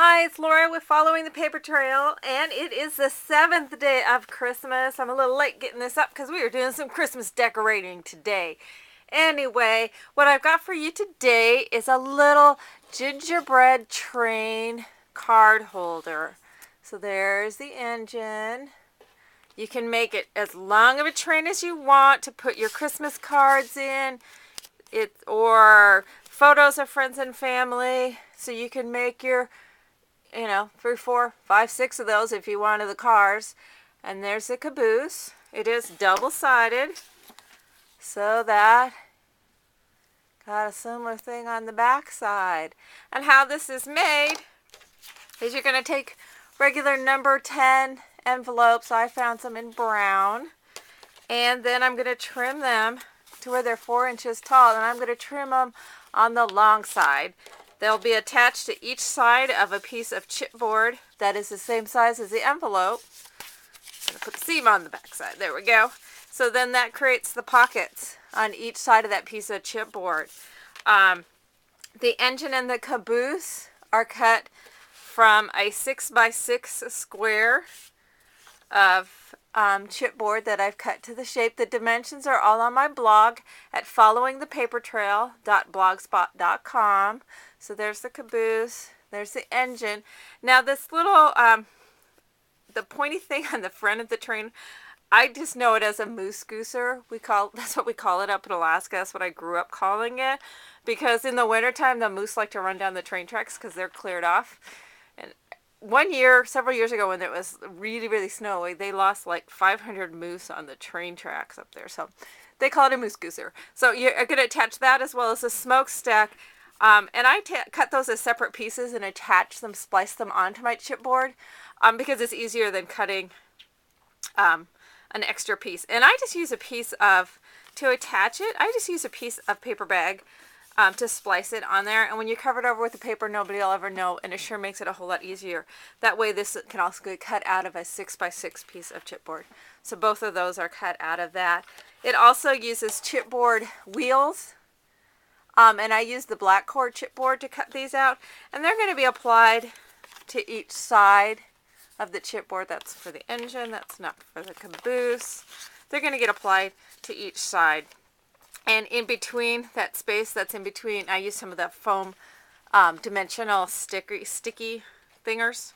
Hi, it's Laura with Following the Paper Trail, and it is the 7th day of Christmas. I'm a little late getting this up because we are doing some Christmas decorating today. Anyway, what I've got for you today is a little gingerbread train card holder. So there's the engine. You can make it as long of a train as you want to put your Christmas cards in, or photos of friends and family. So you can make your 3, 4, 5, 6 of those if you wanted the cars. And there's the caboose. It is double-sided, so that got a similar thing on the back side. And how this is made is you're going to take regular number 10 envelopes. I found some in brown. And then I'm going to trim them to where they're 4 inches tall. And I'm going to trim them on the long side. They'll be attached to each side of a piece of chipboard that is the same size as the envelope. I'm going to put the seam on the back side. There we go. So then that creates the pockets on each side of that piece of chipboard. The engine and the caboose are cut from a 6x6 square of chipboard that I've cut to the shape. The dimensions are all on my blog at followingthepapertrail.blogspot.com. So there's the caboose, there's the engine. Now this little, the pointy thing on the front of the train, I just know it as a moose gooser. That's what we call it up in Alaska. That's what I grew up calling it. Because in the wintertime, the moose like to run down the train tracks because they're cleared off. And one year, several years ago, when it was really, really snowy, they lost like 500 moose on the train tracks up there. So they call it a moose gooser. So you're going to attach that as well as a smokestack. And I cut those as separate pieces and attach them, splice them onto my chipboard because it's easier than cutting an extra piece. And I just use to attach it, I just use a piece of paper bag to splice it on there. And when you cover it over with the paper, nobody will ever know, and it sure makes it a whole lot easier. That way this can also get cut out of a 6x6 piece of chipboard. So both of those are cut out of that. It also uses chipboard wheels. And I use the black cord chipboard to cut these out. And they're going to be applied to each side of the chipboard. That's for the engine. That's not for the caboose. They're going to get applied to each side. And in between, that space that's in between, I use some of the foam dimensional sticky thingers.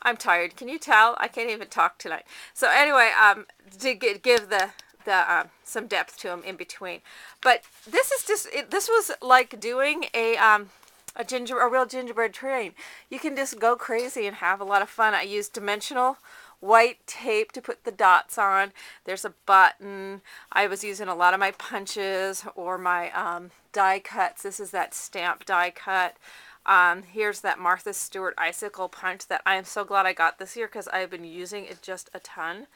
I'm tired. Can you tell? I can't even talk tonight. So anyway, to give the some depth to them in between. But this is just, this was like doing a real gingerbread train. You can just go crazy and have a lot of fun. I used dimensional white tape to put the dots on. There's a button. I was using a lot of my punches or my die cuts. This is that stamp die cut. Here's that Martha Stewart icicle punch that I am so glad I got this year because I've been using it just a ton.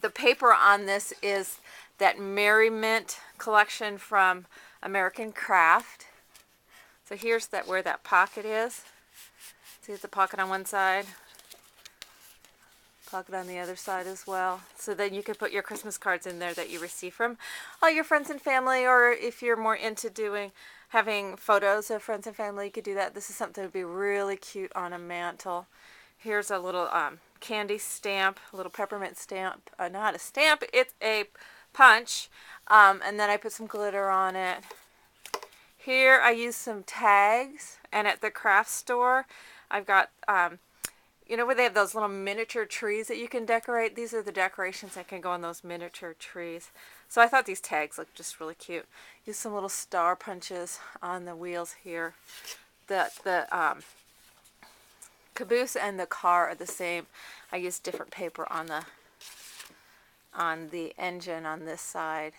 The paper on this is that Merriment collection from American Craft. So here's where that pocket is. See the pocket on one side, pocket on the other side as well. So then you could put your Christmas cards in there that you receive from all your friends and family, or if you're more into having photos of friends and family, you could do that. This is something that would be really cute on a mantle. Here's a little candy stamp, a little peppermint stamp. Not a stamp, it's a punch. And then I put some glitter on it. Here I use some tags. And at the craft store, I've got, where they have those little miniature trees that you can decorate. These are the decorations that can go on those miniature trees. So I thought these tags looked just really cute. Use some little star punches on the wheels here. The caboose and the car are the same. I used different paper on the engine on this side,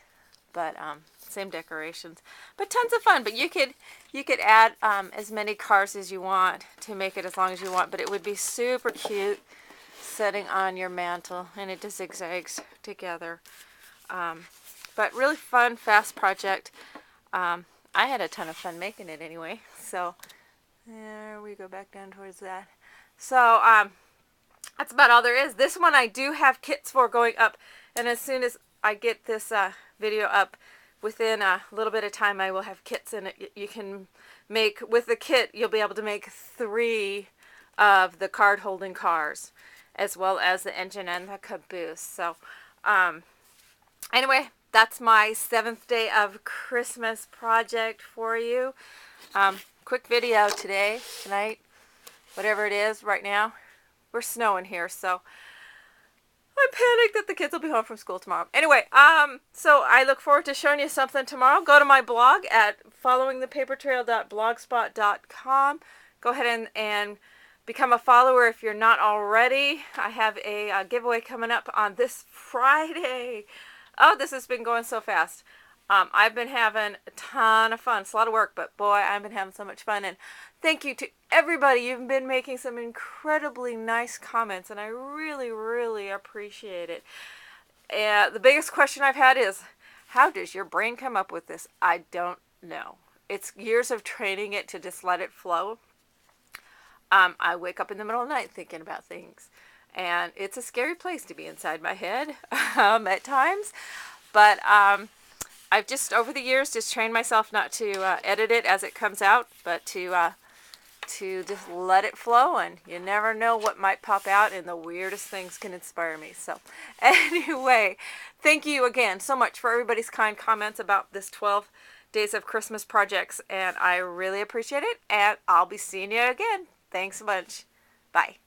but same decorations. But tons of fun. But you could add as many cars as you want to make it as long as you want. But it would be super cute setting on your mantle, and it just zigzags together. But really fun, fast project. I had a ton of fun making it anyway. So there we go, back down towards that. So that's about all there is. This one I do have kits for going up, and as soon as I get this video up, within a little bit of time I will have kits in it. You can make, with the kit, you'll be able to make 3 of the card holding cars, as well as the engine and the caboose. So anyway, that's my 7th day of Christmas project for you. Quick video today, tonight, whatever it is right now. We're snowing here, so I'm panicked that the kids will be home from school tomorrow. Anyway, so I look forward to showing you something tomorrow. Go to my blog at followingthepapertrail.blogspot.com. Go ahead and become a follower if you're not already. I have a giveaway coming up on this Friday. Oh, this has been going so fast. I've been having a ton of fun. It's a lot of work, but boy, I've been having so much fun. And thank you to everybody. You've been making some incredibly nice comments, and I really, really appreciate it. And the biggest question I've had is, how does your brain come up with this? I don't know. It's years of training it to just let it flow. I wake up in the middle of the night thinking about things, and it's a scary place to be inside my head at times. But I've just, over the years, just trained myself not to edit it as it comes out, but to just let it flow, and you never know what might pop out, and the weirdest things can inspire me. So anyway, thank you again so much for everybody's kind comments about this 12 days of Christmas projects, and I really appreciate it, and I'll be seeing you again. Thanks a bunch. Bye.